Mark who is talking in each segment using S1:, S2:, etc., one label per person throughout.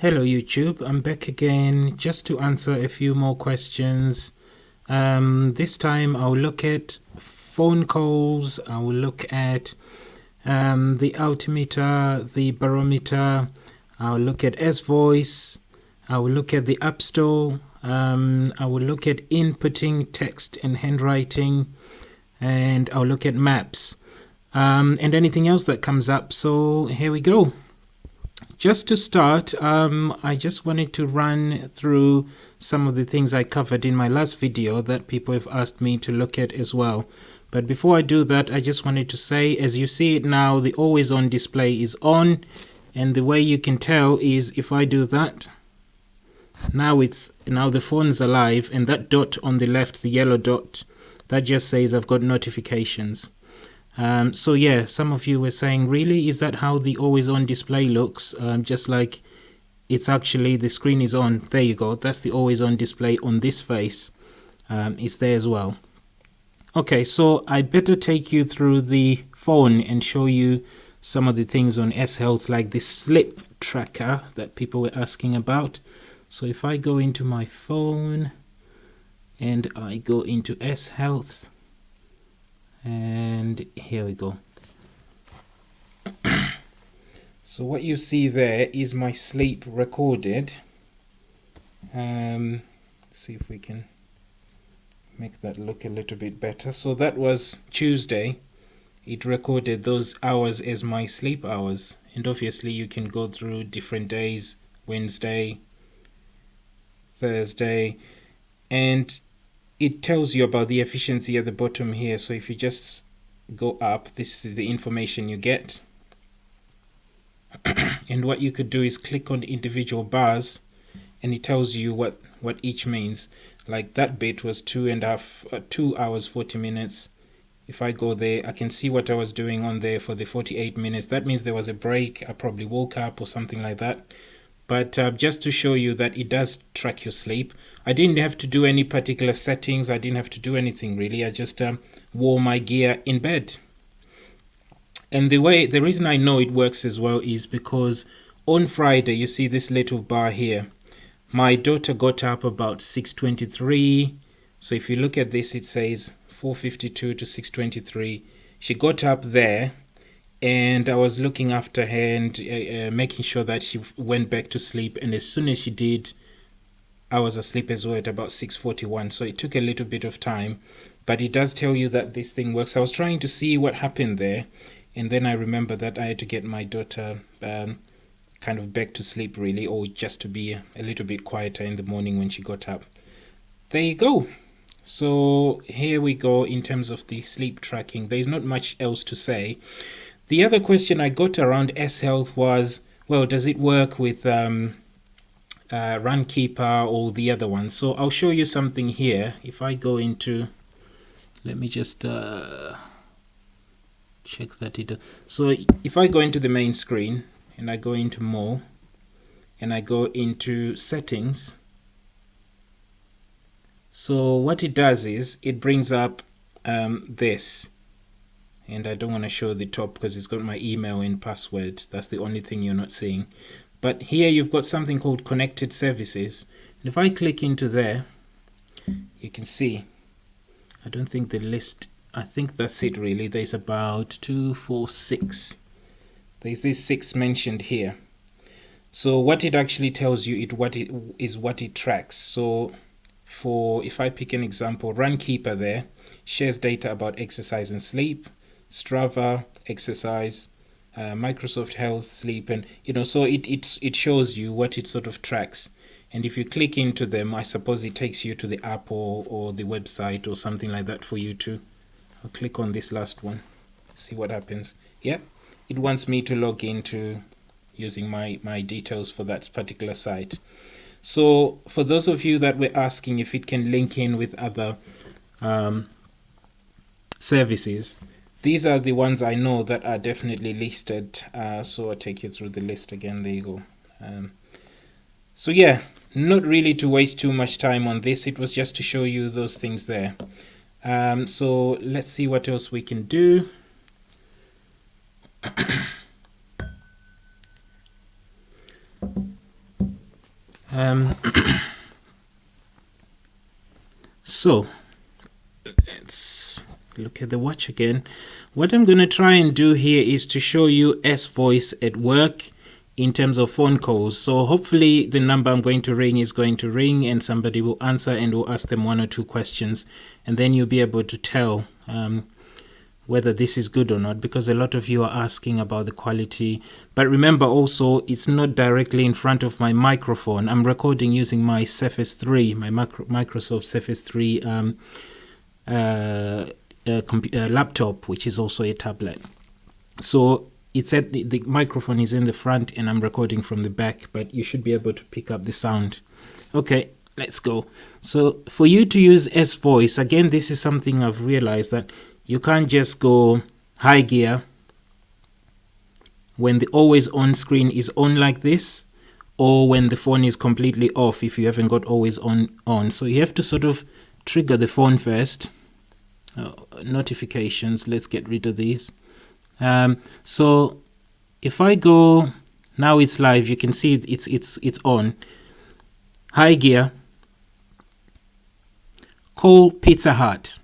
S1: Hello YouTube, I'm back again just to answer a few more questions. This time I'll look at phone calls, I will look at the altimeter, the barometer, I'll look at S-Voice, I will look at the App Store, I will look at inputting text and handwriting, and I'll look at maps and anything else that comes up. So here we go. Just to start, I just wanted to run through some of the things I covered in my last video that people have asked me to look at as well. But before I do that, I just wanted to say, as you see it now, the always on display is on. And the way you can tell is if I do that, now the phone's alive, and that dot on the left, the yellow dot, that just says I've got notifications. So yeah, some of you were saying, really, is that how the always on display looks? Just like it's actually, the screen is on. There you go. That's the always on display on this face. It's there as well. Okay, so I better take you through the phone and show you some of the things on S-Health, like the sleep tracker that people were asking about. So if I go into my phone and I go into S-Health, and here we go. So what you see there is my sleep recorded. See if we can make that look a little bit better. So that was Tuesday. It recorded those hours as my sleep hours, and obviously you can go through different days, Wednesday, Thursday, and it tells you about the efficiency at the bottom here. So if you just go up, this is the information you get. And what you could do is click on the individual bars, and it tells you what each means. Like that bit was 2 hours 40 minutes. If I go there, I can see what I was doing on there for the 48 minutes. That means there was a break. I probably woke up or something like that. But just to show you that it does track your sleep. I didn't have to do any particular settings. I didn't have to do anything really. I just wore my gear in bed. And the reason I know it works as well is because on Friday, you see this little bar here. My daughter got up about 6:23. So if you look at this, it says 4:52 to 6:23. She got up there, and I was looking after her and making sure that she went back to sleep. And as soon as she did, I was asleep as well at about 6:41. So it took a little bit of time, but it does tell you that this thing works. I was trying to see what happened there, and then I remember that I had to get my daughter kind of back to sleep really, or just to be a little bit quieter in the morning when she got up. There you go. So here we go in terms of the sleep tracking. There's not much else to say. The other question I got around S-Health was, well, does it work with Runkeeper or the other one? So I'll show you something here. If I go into, let me just check that it. So if I go into the main screen and I go into more and I go into settings, so what it does is it brings up this. And I don't want to show the top because it's got my email and password. That's the only thing you're not seeing. But here you've got something called connected services. And if I click into there, you can see, I don't think the list, I think that's it really. There's about 2, 4, 6. There's these 6 mentioned here. So what it actually tells you what it tracks. So if I pick an example, Runkeeper there shares data about exercise and sleep. Strava, exercise, Microsoft Health, sleep, and so it shows you what it sort of tracks. And if you click into them, I suppose it takes you to the app or the website or something like that for you to. I'll click on this last one, see what happens. Yeah, it wants me to log into using my details for that particular site. So for those of you that were asking if it can link in with other services, these are the ones I know that are definitely listed. So I'll take you through the list again. There you go. So yeah, not really to waste too much time on this. It was just to show you those things there. So let's see what else we can do. So let's look at the watch again. What I'm going to try and do here is to show you S-Voice at work in terms of phone calls. So hopefully the number I'm going to ring is going to ring and somebody will answer and we'll ask them 1 or 2 questions, and then you'll be able to tell whether this is good or not, because a lot of you are asking about the quality. But remember also, it's not directly in front of my microphone. I'm recording using my Surface 3, my Microsoft Surface 3 laptop, which is also a tablet. So it's at the microphone is in the front and I'm recording from the back, but you should be able to pick up the sound. Okay, let's go. So for you to use S-Voice, again, this is something I've realized, that you can't just go high gear when the always on screen is on like this, or when the phone is completely off if you haven't got always on. So you have to sort of trigger the phone first. Notifications, let's get rid of these. So if I go, now it's live, you can see it's on. High gear, call Pizza Hut.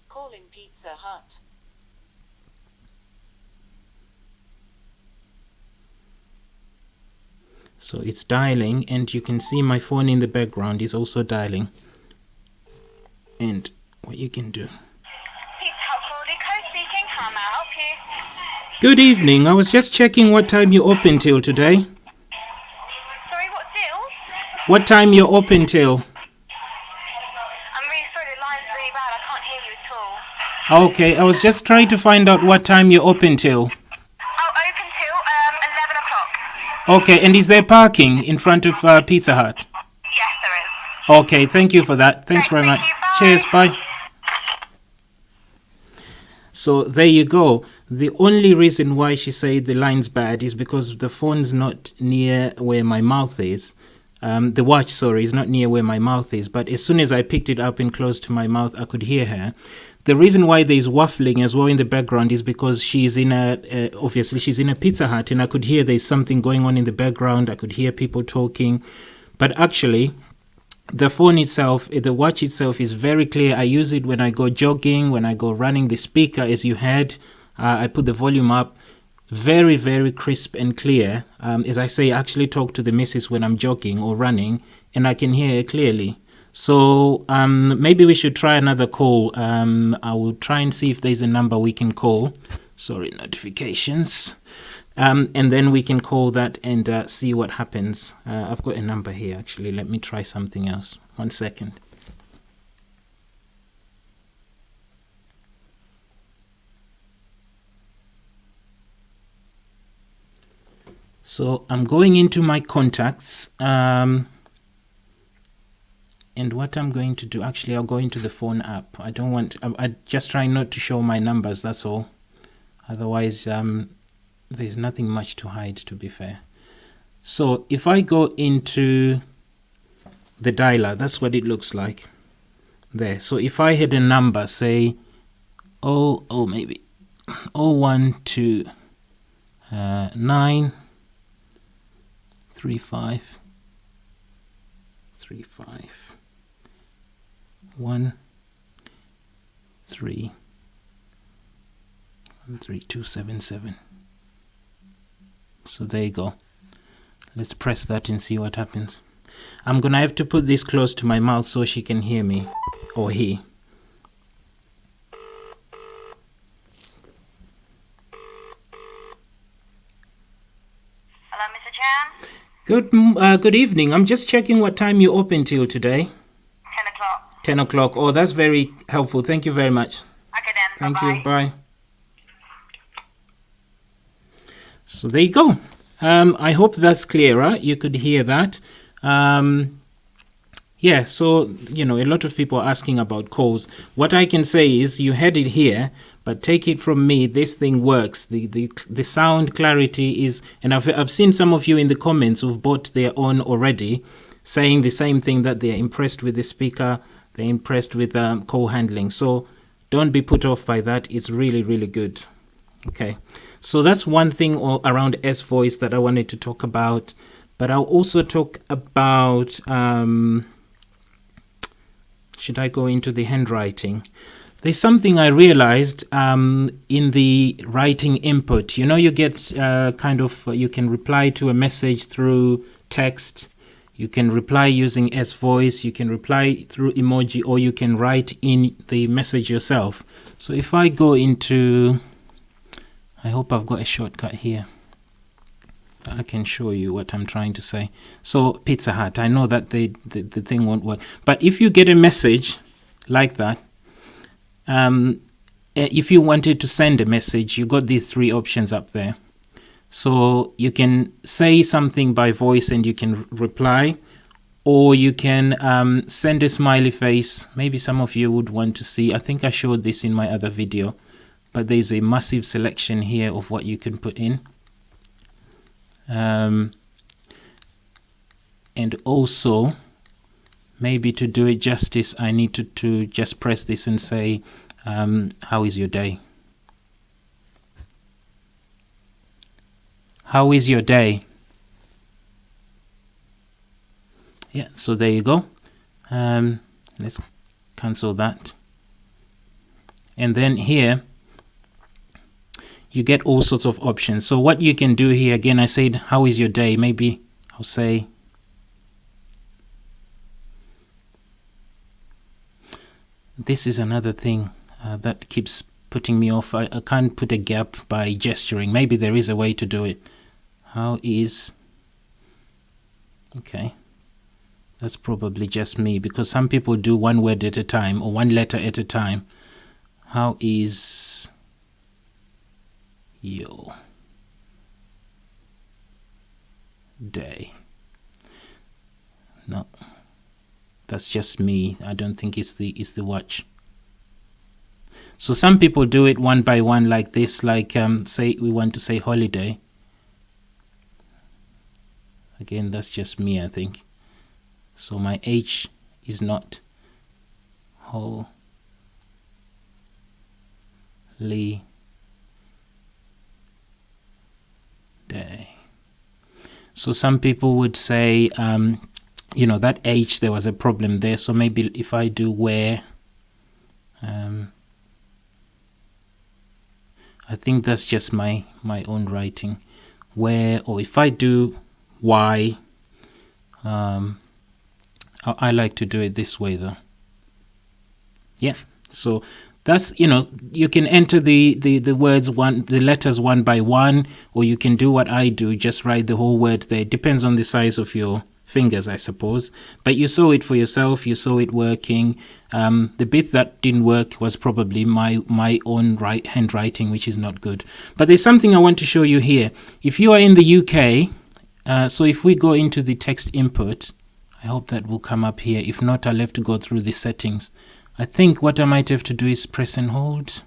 S2: Calling Pizza Hut.
S1: So it's dialing, and you can see my phone in the background is also dialing. And what you can do.
S3: Pizza Hut calling, Co speaking. How may I help you?
S1: Good evening. I was just checking what time you're open till today.
S3: Sorry, what deal?
S1: What time you're open till?
S3: I'm really sorry, the line's really bad. I can't hear you at all.
S1: Okay, I was just trying to find out what time you're open till.
S3: Oh, open till 11 o'clock.
S1: Okay, and is there parking in front of Pizza Hut?
S3: Yes, there is.
S1: Okay, thank you for that. Thanks very much.
S3: Thank you, bye.
S1: Cheers, bye. So there you go. The only reason why she said the line's bad is because the phone's not near where my mouth is. The watch, sorry, is not near where my mouth is. But as soon as I picked it up and close to my mouth, I could hear her. The reason why there's waffling as well in the background is because she's in obviously she's in a Pizza Hut, and I could hear there's something going on in the background. I could hear people talking. But actually, the phone itself, the watch itself is very clear. I use it when I go jogging, when I go running. The speaker, as you heard, I put the volume up. Very, very crisp and clear. As I say, I actually talk to the missus when I'm jogging or running, and I can hear her clearly. So maybe we should try another call. I will try and see if there's a number we can call. Sorry, notifications. And then we can call that and see what happens. I've got a number here, actually. Let me try something else. 1 second. So I'm going into my contacts. And what I'm going to do, actually, I'll go into the phone app. I just try not to show my numbers, that's all. Otherwise, there's nothing much to hide, to be fair. So if I go into the dialer, that's what it looks like there. So if I had a number, say, maybe 012 9 35 35 1 3 13277. So there you go. Let's press that and see what happens. I'm gonna have to put this close to my mouth so she can hear me, or he.
S3: Hello, Mr. Chan.
S1: Good evening. I'm just checking what time you're open till today.
S3: 10 o'clock.
S1: 10 o'clock. Oh, that's very helpful. Thank you very much.
S3: Okay then.
S1: Thank
S3: Bye-bye.
S1: you. Bye. So there you go. I hope that's clearer. You could hear that. Yeah, so, a lot of people are asking about calls. What I can say is you had it here, but take it from me, this thing works. The sound clarity is, and I've seen some of you in the comments who've bought their own already, saying the same thing, that they're impressed with the speaker, they're impressed with call handling. So Don't be put off by that. It's really, really good. Okay, so that's one thing around S voice that I wanted to talk about. But I'll also talk about, should I go into the handwriting? There's something I realized in the writing input. You know, you get you can reply to a message through text. You can reply using S voice. You can reply through emoji, or you can write in the message yourself. So if I go into, I hope I've got a shortcut here. I can show you what I'm trying to say. So Pizza Hut, I know that the thing won't work. But if you get a message like that, if you wanted to send a message, you got these three options up there. So you can say something by voice and you can reply, or you can send a smiley face. Maybe some of you would want to see. I think I showed this in my other video, but there's a massive selection here of what you can put in. And also, maybe to do it justice, I need to just press this and say, how is your day? How is your day? Yeah, so there you go. Let's cancel that. And then here, you get all sorts of options. So what you can do here, again, I said, how is your day? Maybe I'll say, this is another thing that keeps putting me off. I can't put a gap by gesturing. Maybe there is a way to do it. How is, okay, that's probably just me, because some people do one word at a time or one letter at a time. How is your day? No, that's just me. I don't think it's the watch. So some people do it one by one like this, like say we want to say holiday. Again, that's just me, I think. So my H is not holiday. So some people would say, you know, that H, there was a problem there. So maybe if I do where, I think that's just my own writing. Where, or if I do why, I like to do it this way though. Yeah, so that's, you know, you can enter the words the letters one by one, or you can do what I do, just write the whole word there. It depends on the size of your fingers, I suppose. But you saw it for yourself, you saw it working. The bit that didn't work was probably my own handwriting, which is not good. But there's something I want to show you here. If you are in the UK, so if we go into the text input, I hope that will come up here. If not, I'll have to go through the settings. I think what I might have to do is press and hold.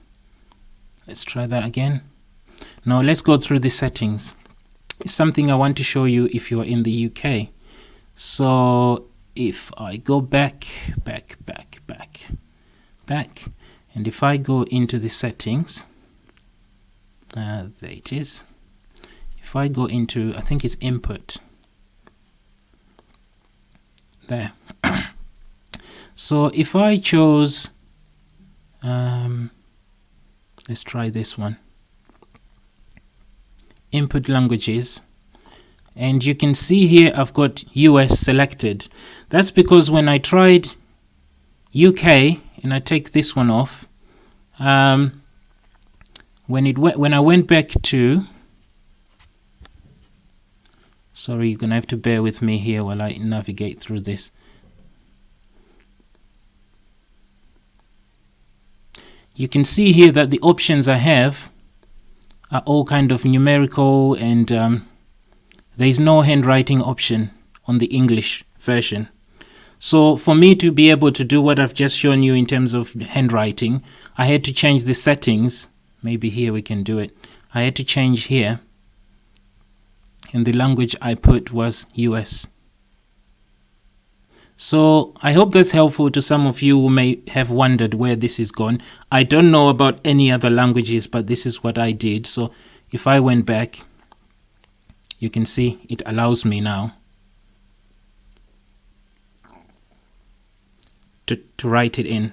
S1: Let's try that again. Now let's go through the settings. It's something I want to show you if you are in the UK. So if I go back, and if I go into the settings, there it is. If I go into, I think it's input. There. So if I chose, let's try this one. Input languages. And you can see here I've got US selected. That's because when I tried UK, and I take this one off, when I went back to, sorry, you're gonna have to bear with me here while I navigate through this. You can see here that the options I have are all kind of numerical, and there is no handwriting option on the English version. So for me to be able to do what I've just shown you in terms of handwriting, I had to change the settings. Maybe here we can do it. I had to change here, and the language I put was US. So I hope that's helpful to some of you who may have wondered where this is gone. I don't know about any other languages, but this is what I did. So if I went back, you can see it allows me now to write it in.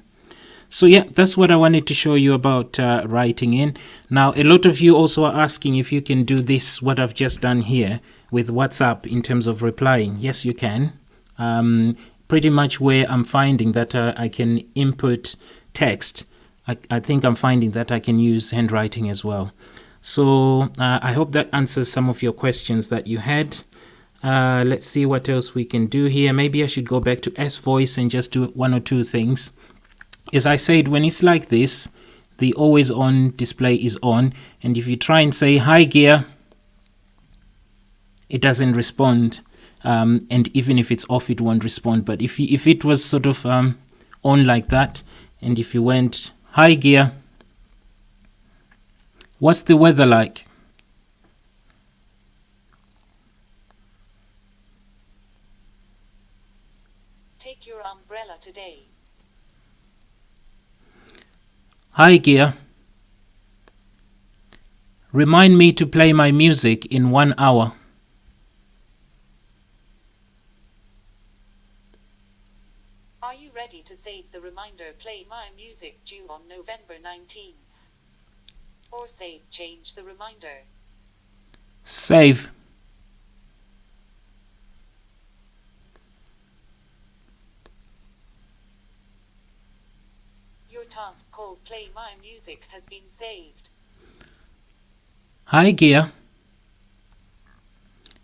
S1: So yeah, that's what I wanted to show you about writing in. Now, a lot of you also are asking if you can do this, what I've just done here with WhatsApp in terms of replying. Yes, you can. Pretty much where I'm finding that I can input text, I think I'm finding that I can use handwriting as well. So I hope that answers some of your questions that you had. Let's see what else we can do here. Maybe I should go back to S-Voice and just do one or two things. As I said, when it's like this, the always on display is on, and if you try and say hi gear, it doesn't respond, and even if it's off, it won't respond. But if it was sort of on like that, and if you went hi gear, what's the weather like?
S2: Take your umbrella today.
S1: Hi gear, remind me to play my music in 1 hour.
S2: Are you ready to save the reminder play my music due on November 19th? Or say change the reminder.
S1: Save.
S2: Your task called Play My Music has been saved.
S1: Hi gear,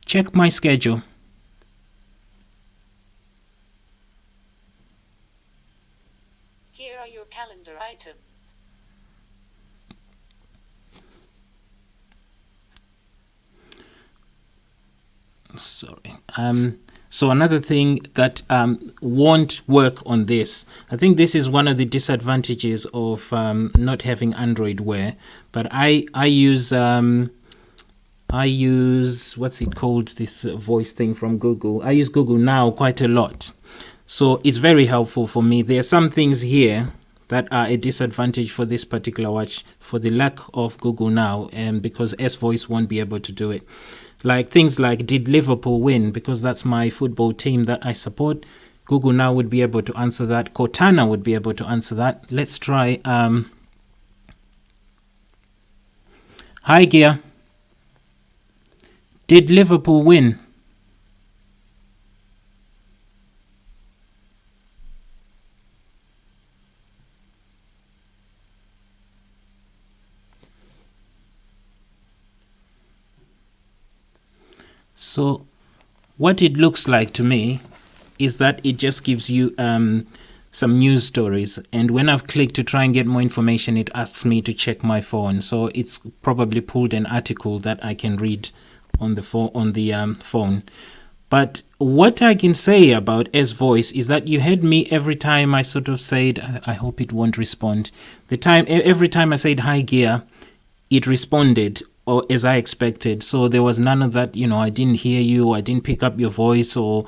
S1: check my schedule.
S2: Here are your calendar items.
S1: Sorry. So another thing that won't work on this, I think this is one of the disadvantages of not having Android Wear, but I use what's it called, this voice thing from Google. I use Google Now quite a lot, so it's very helpful for me. There are some things here that are a disadvantage for this particular watch for the lack of Google Now, and because S-Voice won't be able to do it. Like things like, did Liverpool win? Because that's my football team that I support. Google Now would be able to answer that. Cortana would be able to answer that. Let's try. Hi gear, did Liverpool win? So what it looks like to me is that it just gives you some news stories, and when I've clicked to try and get more information, it asks me to check my phone. So it's probably pulled an article that I can read on the phone. But what I can say about S-Voice is that you had me every time I sort of said, I hope it won't respond. Every time I said hi gear, it responded, or as I expected. So there was none of that, I didn't hear you, I didn't pick up your voice, or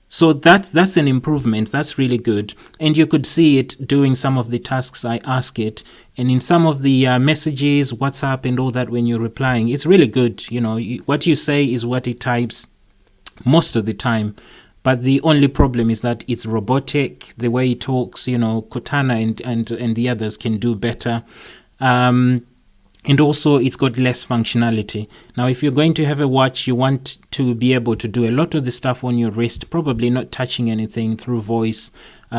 S1: so that's an improvement. That's really good. And you could see it doing some of the tasks I ask it, and in some of the messages, WhatsApp and all that, when you're replying, it's really good. What you say is what it types most of the time. But the only problem is that it's robotic, the way it talks. Cortana and the others can do better. And also it's got less functionality. Now, if you're going to have a watch, you want to be able to do a lot of the stuff on your wrist, probably not touching anything through voice.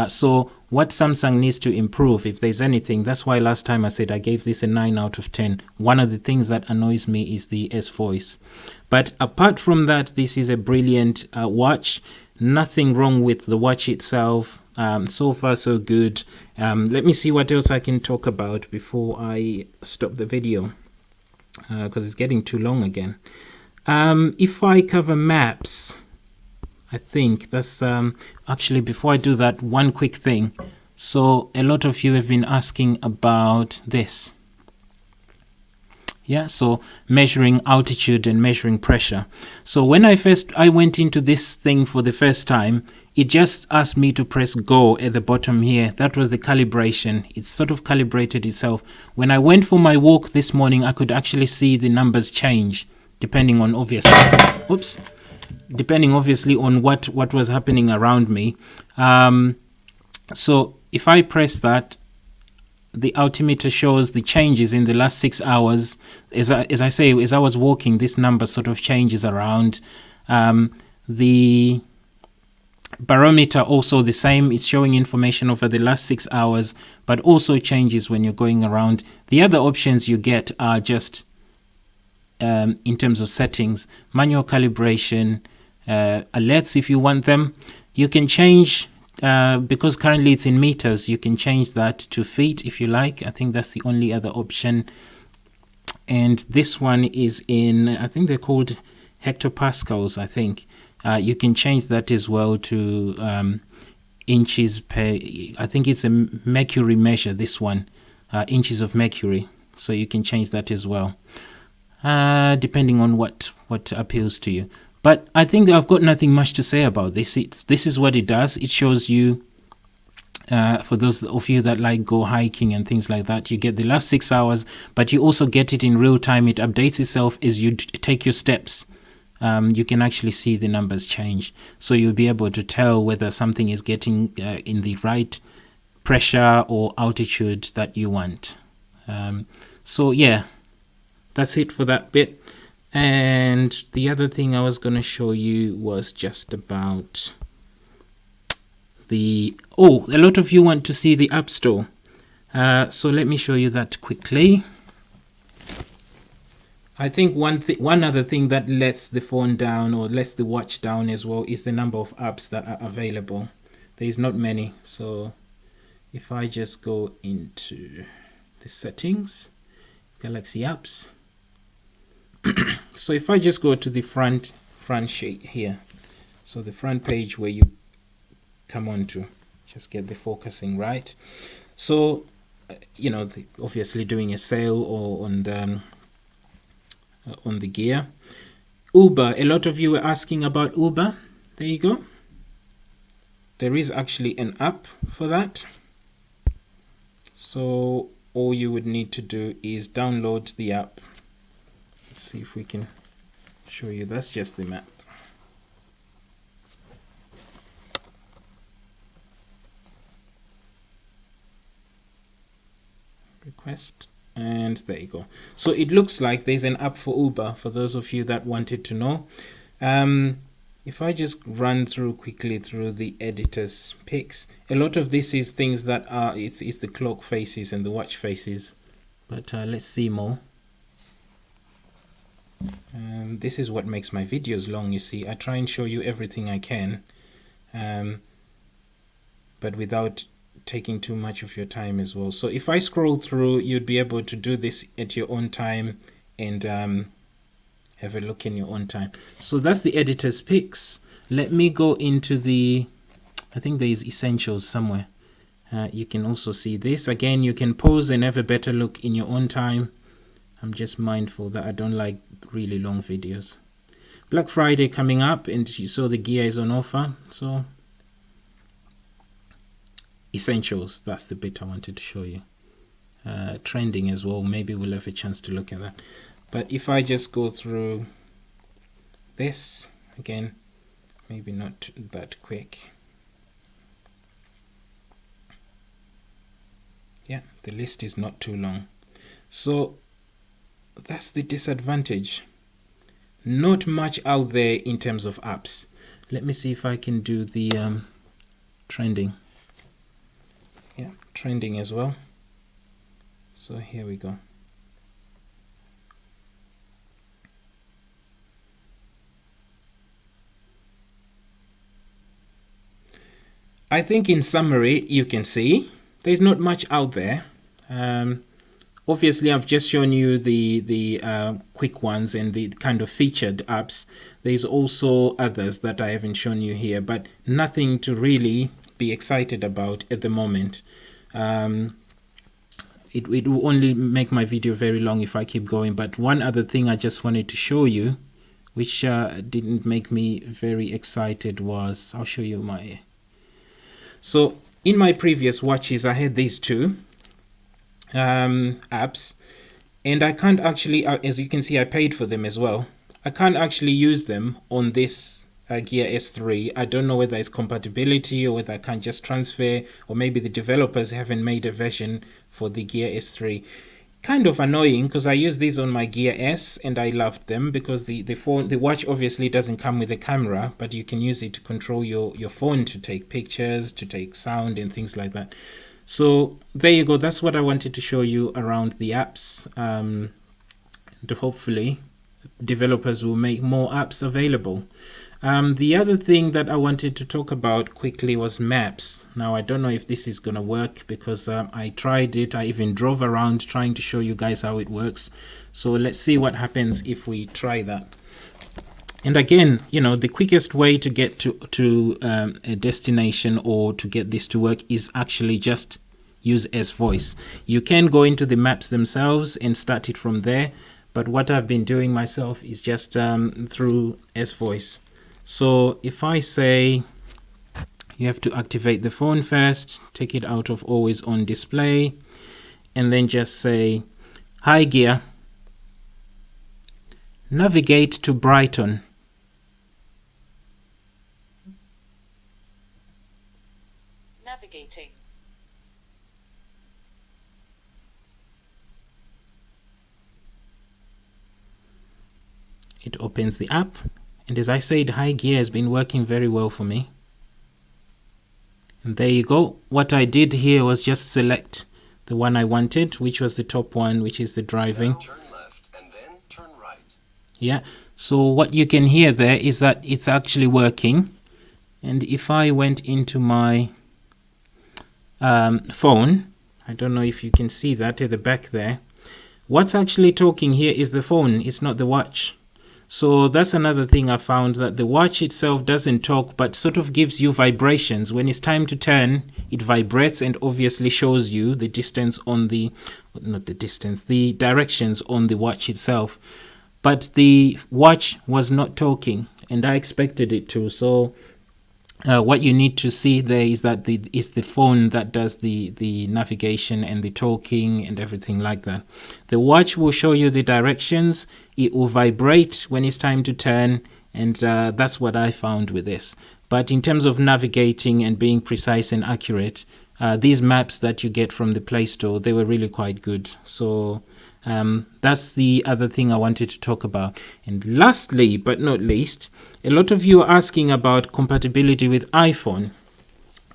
S1: So what Samsung needs to improve, if there's anything, that's why last time I said I gave this a 9 out of 10. One of the things that annoys me is the S-Voice. But apart from that, this is a brilliant watch. Nothing wrong with the watch itself. So far, so good. Let me see what else I can talk about before I stop the video, because it's getting too long again. If I cover maps, I think that's actually, before I do that, one quick thing. So a lot of you have been asking about this. Yeah, so measuring altitude and measuring pressure. So when I went into this thing for the first time, it just asked me to press go at the bottom here. That was the calibration. It sort of calibrated itself. When I went for my walk this morning, I could actually see the numbers change depending on obviously on what was happening around me. So if I press that, the altimeter shows the changes in the last 6 hours. As I say, as I was walking, this number sort of changes around. The barometer also the same. It's showing information over the last 6 hours, but also changes when you're going around. The other options you get are just in terms of settings, manual calibration, alerts if you want them. You can change, because currently it's in meters, you can change that to feet if you like. I think that's the only other option. And this one is in, I think they're called hectopascals, I think. You can change that as well to inches per, I think it's a mercury measure, this one, inches of mercury. So you can change that as well, depending on what appeals to you. But I think I've got nothing much to say about this. This is what it does. It shows you, for those of you that like go hiking and things like that, you get the last 6 hours, but you also get it in real time. It updates itself as you take your steps. You can actually see the numbers change. So you'll be able to tell whether something is getting in the right pressure or altitude that you want. So yeah, that's it for that bit. And the other thing I was going to show you was just about a lot of you want to see the App Store. So let me show you that quickly. I think one other thing that lets the phone down or lets the watch down as well is the number of apps that are available. There is not many. So if I just go into the settings, Galaxy apps. So if I just go to the front sheet here, so the front page where you come on to, just get the focusing right. So obviously doing a sale or on the gear. Uber, a lot of you were asking about Uber. There you go. There is actually an app for that. So all you would need to do is download the app. Let's see if we can show you. That's just the map. Request, and there you go. So it looks like there's an app for Uber for those of you that wanted to know. If I just run through quickly through the editor's picks, a lot of this is things that are it's the clock faces and the watch faces, but let's see more. This is what makes my videos long. You see, I try and show you everything I can, but without taking too much of your time as well. So if I scroll through, you'd be able to do this at your own time and have a look in your own time. So that's the editor's picks. Let me go into I think there is essentials somewhere. You can also see this. Again, you can pause and have a better look in your own time. I'm just mindful that I don't like really long videos. Black Friday coming up, and you saw the gear is on offer. So essentials, that's the bit I wanted to show you. Trending as well, maybe we'll have a chance to look at that. But if I just go through this again, maybe not that quick. Yeah, the list is not too long. So that's the disadvantage. Not much out there in terms of apps. Let me see if I can do the trending. Yeah, trending as well. So here we go. I think in summary, you can see there's not much out there. Obviously, I've just shown you the quick ones and the kind of featured apps. There's also others that I haven't shown you here, but nothing to really be excited about at the moment. it will only make my video very long if I keep going. But one other thing I just wanted to show you, which didn't make me very excited, was I'll show you my. So in my previous watches, I had these two apps, and I can't actually, as you can see, I paid for them as well. I can't actually use them on this Gear S3. I don't know whether it's compatibility or whether I can't just transfer, or maybe the developers haven't made a version for the Gear S3. Kind of annoying, because I use these on my Gear S and I loved them because the watch obviously doesn't come with a camera, but you can use it to control your phone to take pictures, to take sound and things like that. So there you go. That's what I wanted to show you around the apps. And hopefully developers will make more apps available. The other thing that I wanted to talk about quickly was maps. Now, I don't know if this is going to work because I tried it. I even drove around trying to show you guys how it works. So let's see what happens if we try that. And again, you know, the quickest way to get to a destination or to get this to work is actually just use S-Voice. You can go into the maps themselves and start it from there. But what I've been doing myself is just through S-Voice. So if I say you have to activate the phone first, take it out of always on display, and then just say, "Hi Gear, navigate to Brighton."
S2: Navigating.
S1: It opens the app. And as I said, Hi Gear has been working very well for me. And there you go. What I did here was just select the one I wanted, which was the top one, which is the driving.
S4: Now turn left and then turn right.
S1: Yeah. So what you can hear there is that it's actually working. And if I went into my phone, I don't know if you can see that at the back there. What's actually talking here is the phone. It's not the watch. So that's another thing I found, that the watch itself doesn't talk, but sort of gives you vibrations. When it's time to turn, it vibrates and obviously shows you the distance on the, not the distance, the directions on the watch itself. But the watch was not talking, and I expected it to. So what you need to see there is that it's the phone that does the navigation and the talking and everything like that. The watch will show you the directions. It will vibrate when it's time to turn, and that's what I found with this. But in terms of navigating and being precise and accurate, these maps that you get from the Play Store, they were really quite good. So that's the other thing I wanted to talk about. And lastly, but not least, a lot of you are asking about compatibility with iPhone.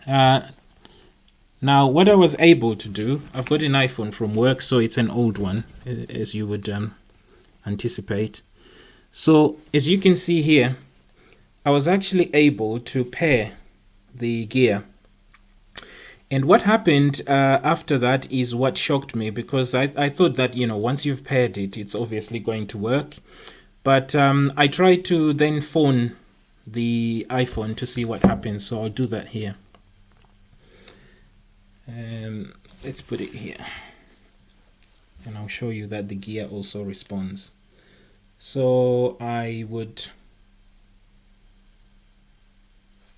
S1: Now, what I was able to do, I've got an iPhone from work, so it's an old one, as you would anticipate. So, as you can see here, I was actually able to pair the Gear. And what happened after that is what shocked me, because I thought that, you know, once you've paired it, it's obviously going to work. But I tried to then phone the iPhone to see what happens. So I'll do that here. Let's put it here. And I'll show you that the Gear also responds. So I would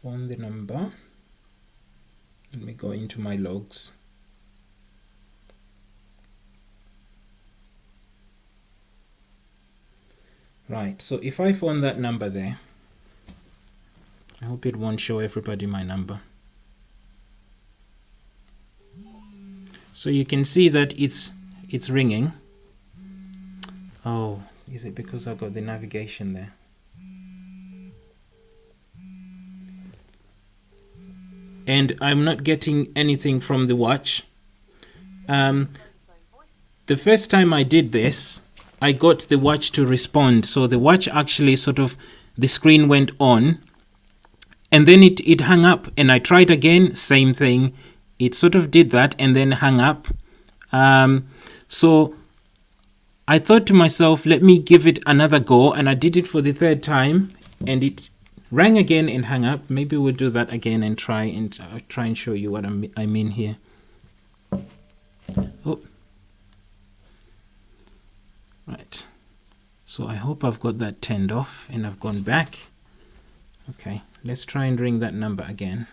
S1: phone the number. Let me go into my logs. Right, so if I phone that number there, I hope it won't show everybody my number. So you can see that it's ringing. Oh, is it because I got the navigation there? And I'm not getting anything from the watch. The first time I did this, I got the watch to respond. So the watch actually sort of, the screen went on, and then it hung up, and I tried again, same thing. It sort of did that and then hung up. So I thought to myself, let me give it another go, and I did it for the third time, and it rang again and hung up. Maybe we'll do that again and try and show you what I mean here. Oh, So I hope I've got that turned off and I've gone back. Okay, let's try and ring that number again.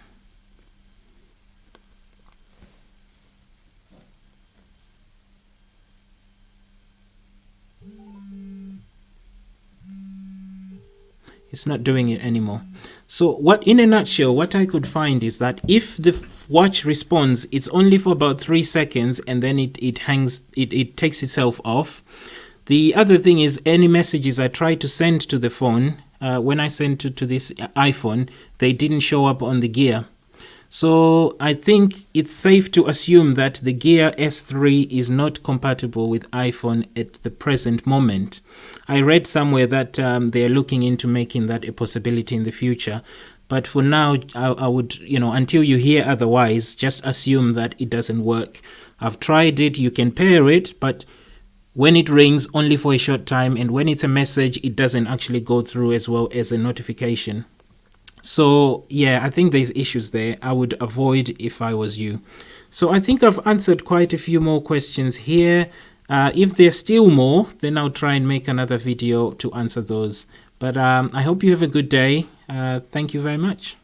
S1: It's not doing it anymore. So in a nutshell, what I could find is that if the watch responds, it's only for about 3 seconds and then it hangs, it takes itself off. The other thing is any messages I try to send to the phone, when I send to this iPhone, they didn't show up on the Gear. So I think it's safe to assume that the Gear S3 is not compatible with iPhone at the present moment. I read somewhere that they're looking into making that a possibility in the future. But for now, I would, until you hear otherwise, just assume that it doesn't work. I've tried it, you can pair it, but when it rings, only for a short time. And when it's a message, it doesn't actually go through as well as a notification. So yeah, I think there's issues there. I would avoid if I was you. So I think I've answered quite a few more questions here. If there's still more, then I'll try and make another video to answer those. But I hope you have a good day. Thank you very much.